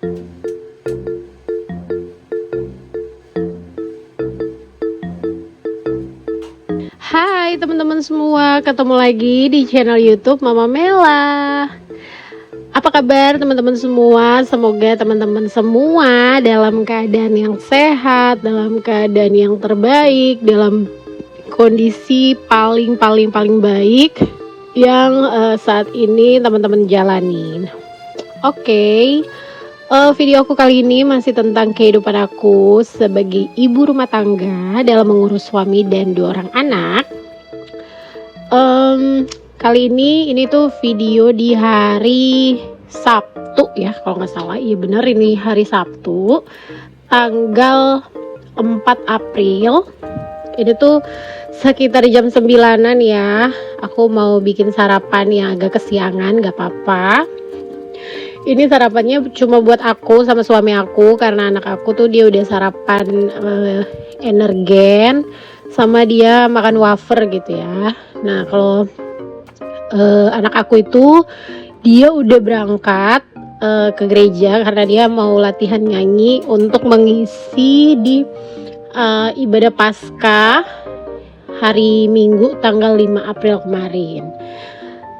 Hai teman-teman semua, ketemu lagi di channel YouTube Mama Mela. Apa kabar teman-teman semua? Semoga teman-teman semua dalam keadaan yang sehat, dalam keadaan yang terbaik, dalam kondisi paling baik yang saat ini teman-teman jalanin. Oke. Video aku kali ini masih tentang kehidupan aku sebagai ibu rumah tangga dalam mengurus suami dan 2 orang anak. Kali ini tuh video di hari Sabtu ya, kalau nggak salah. Iya bener, ini hari Sabtu tanggal 4 April. Ini tuh sekitar jam 9-an ya. Aku mau bikin sarapan yang agak kesiangan, gak apa-apa. Ini sarapannya cuma buat aku sama suami aku, karena anak aku tuh dia udah sarapan energen, sama dia makan wafer gitu ya. Nah kalau anak aku itu dia udah berangkat ke gereja karena dia mau latihan nyanyi untuk mengisi di ibadah Paskah hari Minggu tanggal 5 April kemarin.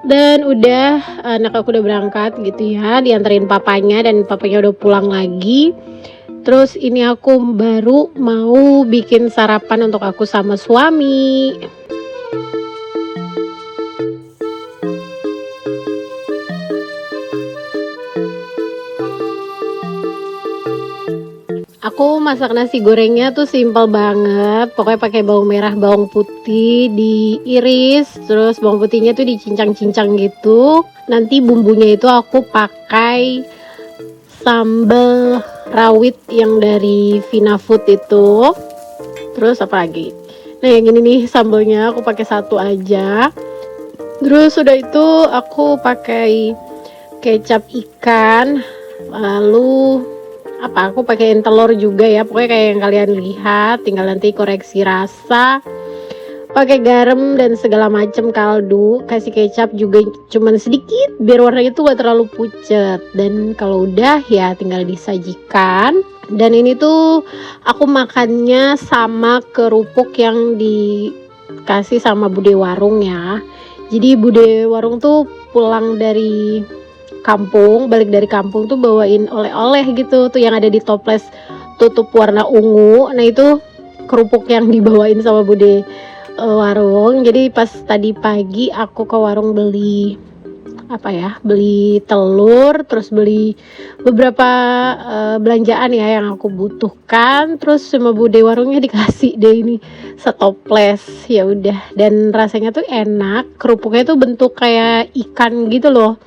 Dan udah anak aku udah berangkat gitu ya, dianterin papanya, dan papanya udah pulang lagi. Terus ini aku baru mau bikin sarapan untuk aku sama suami. Aku masak nasi gorengnya tuh simple banget. Pokoknya pakai bawang merah, bawang putih diiris, terus bawang putihnya tuh dicincang-cincang gitu. Nanti bumbunya itu aku pakai sambal rawit yang dari Vina Food itu. Terus apa lagi? Nah yang ini nih sambalnya aku pakai 1 aja. Terus udah itu aku pakai kecap ikan. Lalu aku pakein telur juga ya, pokoknya kayak yang kalian lihat. Tinggal nanti koreksi rasa, pakai garam dan segala macam, kaldu, kasih kecap juga cuman sedikit biar warnanya tuh gak terlalu pucat. Dan kalau udah ya tinggal disajikan. Dan ini tuh aku makannya sama kerupuk yang dikasih sama bude warung ya. Jadi bude warung tuh pulang dari kampung, balik dari kampung tuh bawain oleh-oleh gitu tuh yang ada di toples tutup warna ungu. Nah itu kerupuk yang dibawain sama bude warung. Jadi pas tadi pagi aku ke warung beli beli telur, terus beli beberapa belanjaan ya yang aku butuhkan. Terus sama bude warungnya dikasih deh ini setoples. Ya udah, dan rasanya tuh enak. Kerupuknya tuh bentuk kayak ikan gitu loh.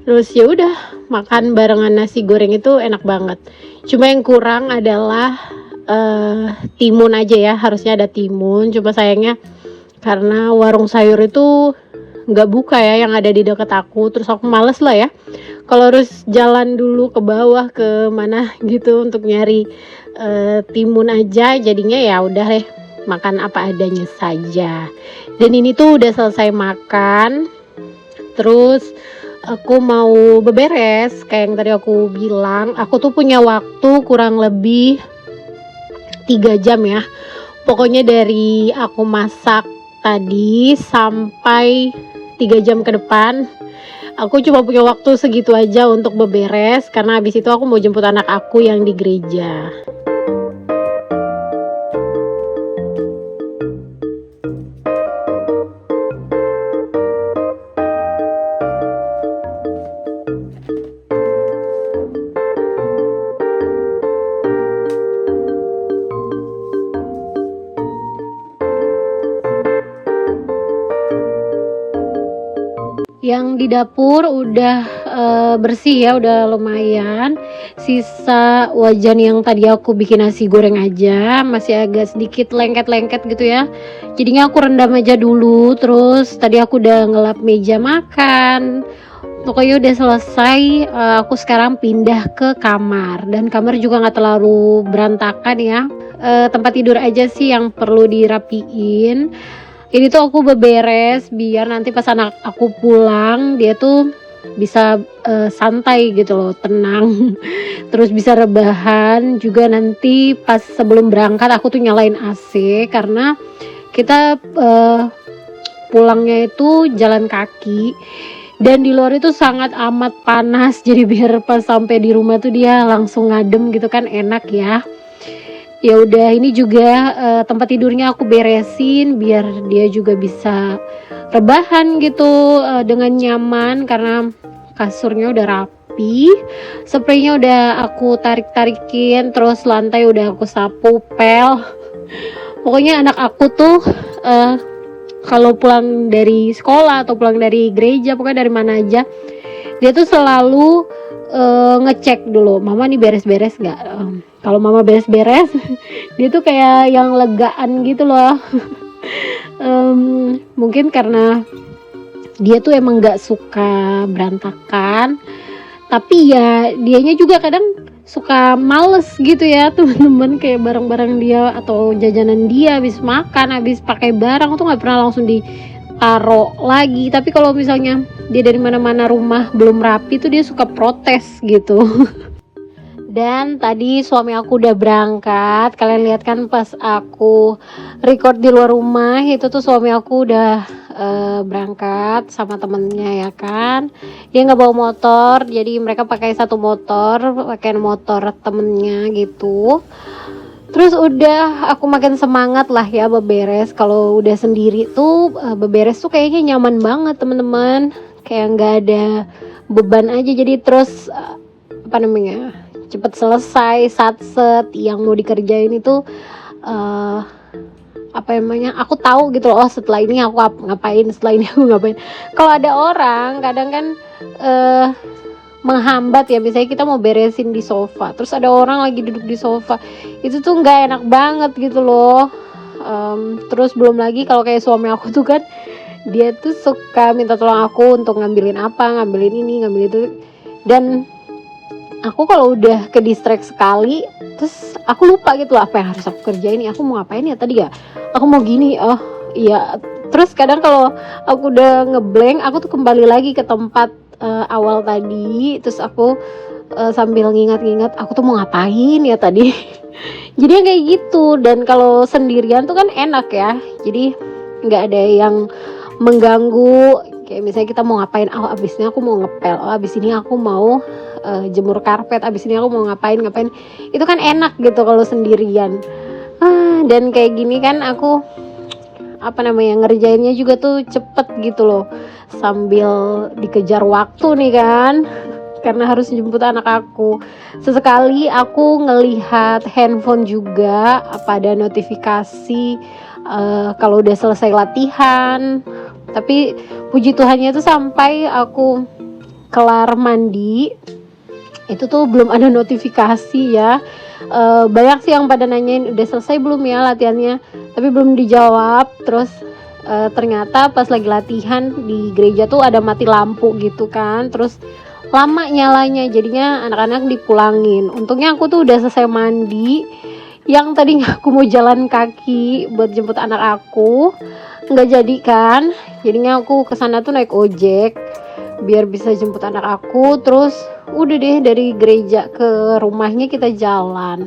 Terus ya udah, makan barengan nasi goreng itu enak banget. Cuma yang kurang adalah timun aja ya, harusnya ada timun. Cuma sayangnya karena warung sayur itu nggak buka ya yang ada di dekat aku. Terus aku males lah ya kalau harus jalan dulu ke bawah ke mana gitu untuk nyari timun aja. Jadinya ya udah deh, makan apa adanya saja. Dan ini tuh udah selesai makan. Terus aku mau beberes kayak yang tadi aku bilang. Aku tuh punya waktu kurang lebih 3 jam ya. Pokoknya dari aku masak tadi sampai 3 jam ke depan, aku cuma punya waktu segitu aja untuk beberes. Karena habis itu aku mau jemput anak aku yang di gereja. Yang di dapur udah bersih ya, udah lumayan. Sisa wajan yang tadi aku bikin nasi goreng aja masih agak sedikit lengket-lengket gitu ya. Jadinya aku rendam aja dulu. Terus tadi aku udah ngelap meja makan. Pokoknya udah selesai. Aku sekarang pindah ke kamar. Dan kamar juga gak terlalu berantakan ya. Tempat tidur aja sih yang perlu dirapiin. Ini tuh aku beberes biar nanti pas anak aku pulang dia tuh bisa santai gitu loh, tenang. Terus bisa rebahan juga. Nanti pas sebelum berangkat aku tuh nyalain AC karena kita pulangnya itu jalan kaki dan di luar itu sangat amat panas. Jadi biar pas sampai di rumah tuh dia langsung ngadem gitu kan, enak ya. Ya udah, ini juga tempat tidurnya aku beresin biar dia juga bisa rebahan gitu dengan nyaman karena kasurnya udah rapi, spraynya udah aku tarik-tarikin, terus lantai udah aku sapu pel. Pokoknya anak aku tuh kalau pulang dari sekolah atau pulang dari gereja, pokoknya dari mana aja, dia tuh selalu ngecek dulu, mama nih beres-beres nggak. Kalau mama beres-beres, dia tuh kayak yang legaan gitu loh. Mungkin karena dia tuh emang nggak suka berantakan, tapi ya dianya juga kadang suka males gitu ya teman-teman, kayak barang-barang dia atau jajanan dia habis makan, habis pakai barang tuh nggak pernah langsung ditaro lagi. Tapi kalau misalnya dia dari mana-mana rumah belum rapi tuh dia suka protes gitu. Dan tadi suami aku udah berangkat. Kalian lihat kan pas aku record di luar rumah itu tuh suami aku udah berangkat sama temennya ya kan. Dia nggak bawa motor, jadi mereka pakai satu motor, pakai motor temennya gitu. Terus udah aku makin semangat lah ya beberes. Kalau udah sendiri tuh beberes tuh kayaknya nyaman banget teman-teman. Kayak nggak ada beban aja. Jadi terus apa namanya, cepet selesai, satset yang mau dikerjain itu apa namanya, aku tahu gitu loh, oh setelah ini aku ngapain, setelah ini aku ngapain. Kalau ada orang kadang kan menghambat ya, misalnya kita mau beresin di sofa terus ada orang lagi duduk di sofa, itu tuh nggak enak banget gitu loh. Terus belum lagi kalau kayak suami aku tuh kan, dia tuh suka minta tolong aku untuk ngambilin apa, ngambilin ini, ngambil itu. Dan aku kalau udah ke distract sekali, terus aku lupa gitu loh apa yang harus aku kerjain. Aku mau ngapain ya tadi ya, aku mau gini, oh iya. Terus kadang kalau aku udah ngeblank, aku tuh kembali lagi ke tempat awal tadi. Terus aku sambil ngingat-ngingat aku tuh mau ngapain ya tadi. Jadi kayak gitu. Dan kalau sendirian tuh kan enak ya, jadi nggak ada yang mengganggu. Kayak misalnya kita mau ngapain, oh abis ini aku mau ngepel, oh abis ini aku mau jemur karpet, abis ini aku mau ngapain, itu kan enak gitu kalau sendirian. Dan kayak gini kan aku apa namanya, ngerjainnya juga tuh cepet gitu loh, sambil dikejar waktu nih kan, karena harus jemput anak aku. Sesekali aku ngelihat handphone juga apa ada notifikasi kalau udah selesai latihan. Tapi puji Tuhannya tuh sampai aku kelar mandi itu tuh belum ada notifikasi ya. Banyak sih yang pada nanyain udah selesai belum ya latihannya, tapi belum dijawab. Terus ternyata pas lagi latihan di gereja tuh ada mati lampu gitu kan, terus lama nyalanya, jadinya anak-anak dipulangin. Untungnya aku tuh udah selesai mandi, yang tadinya aku mau jalan kaki buat jemput anak aku nggak jadi kan, jadinya aku kesana tuh naik ojek biar bisa jemput anak aku. Terus udah deh, dari gereja ke rumahnya kita jalan.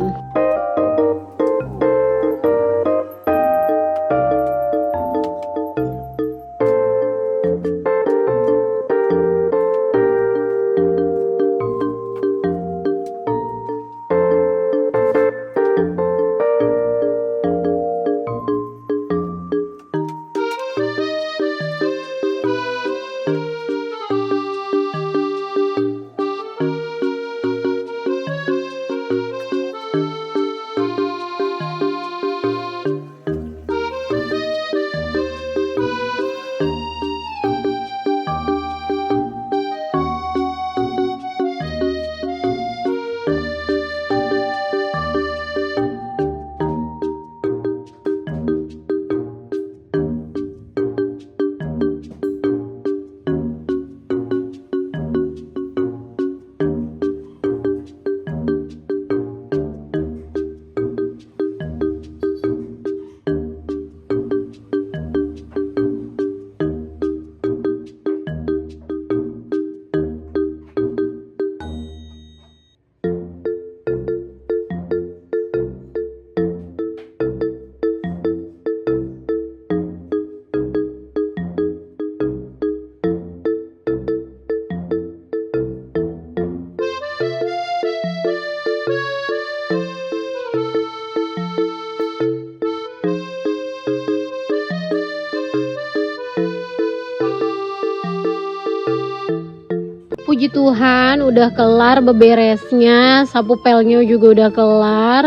puji Tuhan udah kelar beberesnya, sapu pelnya juga udah kelar,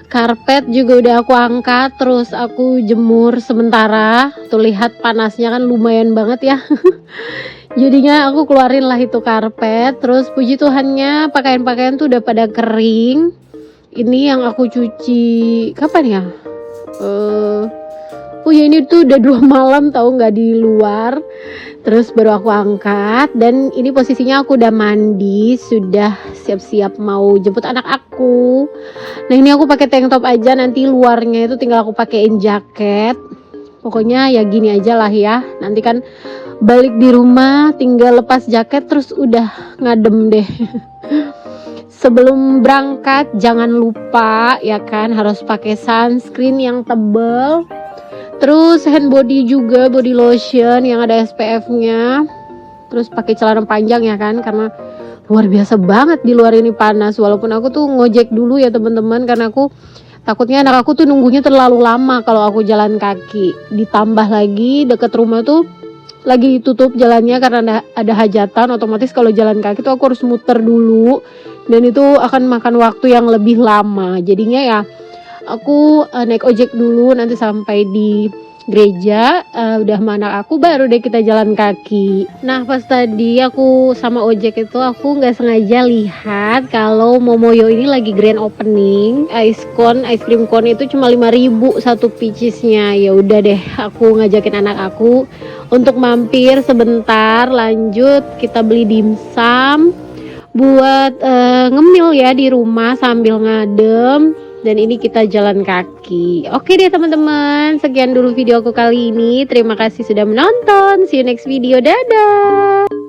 karpet juga udah aku angkat, terus aku jemur sementara. Tuh lihat panasnya kan lumayan banget ya. Jadinya aku keluarin lah itu karpet. Terus puji Tuhannya pakaian-pakaian tuh udah pada kering. Ini yang aku cuci kapan ya? Oh ya, ini tuh udah 2 malam tahu nggak di luar. Terus baru aku angkat, dan ini posisinya aku udah mandi, sudah siap-siap mau jemput anak aku. Nah ini aku pakai tank top aja, nanti luarnya itu tinggal aku pakein jaket. Pokoknya ya gini aja lah ya. Nanti kan balik di rumah tinggal lepas jaket terus udah ngadem deh. Sebelum berangkat jangan lupa ya kan, harus pakai sunscreen yang tebal. Terus hand body juga, body lotion yang ada SPF-nya. Terus pakai celana panjang ya kan, karena luar biasa banget di luar ini panas. Walaupun aku tuh ngojek dulu ya teman-teman, karena aku takutnya anak aku tuh nunggunya terlalu lama kalau aku jalan kaki. Ditambah lagi deket rumah tuh lagi tutup jalannya karena ada hajatan. Otomatis kalau jalan kaki tuh aku harus muter dulu, dan itu akan makan waktu yang lebih lama. Jadinya ya aku naik ojek dulu, nanti sampai di gereja udah sama anak aku baru deh kita jalan kaki. Nah pas tadi aku sama ojek itu aku nggak sengaja lihat kalau Momoyo ini lagi grand opening ice cream cone itu cuma 5.000 satu piecesnya. Ya udah deh, aku ngajakin anak aku untuk mampir sebentar, lanjut kita beli dimsum buat ngemil ya di rumah sambil ngadem. Dan ini kita jalan kaki. Oke deh teman-teman, sekian dulu video aku kali ini. Terima kasih sudah menonton. See you next video. Dadah.